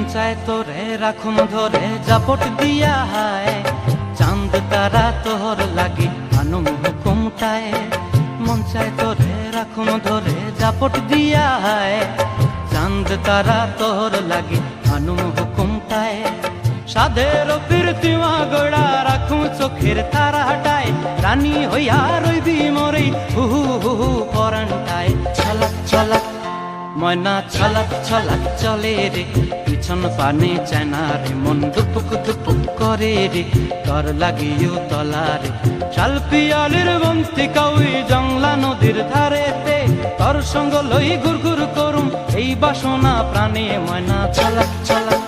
মন চায় তোরে রাখুন ধরে জাপট দিয়া হায়, চাঁদ তারা তোর লাগে আনুম হুকুমটায়। মন চায় তোরে রাখুন ধরে জাপট দিয়া হায়, চাঁদ তারা তোর লাগে আনুম হুকুমটায়। সাধের প্রীতিমা গোড়া রাখুন চোখের তারা হটায়, রানী হইয়া রইবি মরে হু হু হু হু পরানটায়। ছলাক ছলাক ময়না ছলাক ছলাক চলে রে, পিছন পানে চায়না রে, মন দুপুক দুপুক করে রে, তর লাগিও তলারে। শাল পিয়ালির বন্তি কাউই জংলা নদীর ধারেতে, তর সঙ্গ লই ঘুর ঘুর করুম এই বাসনা প্রাণে। ময়না ছলাক ছলাক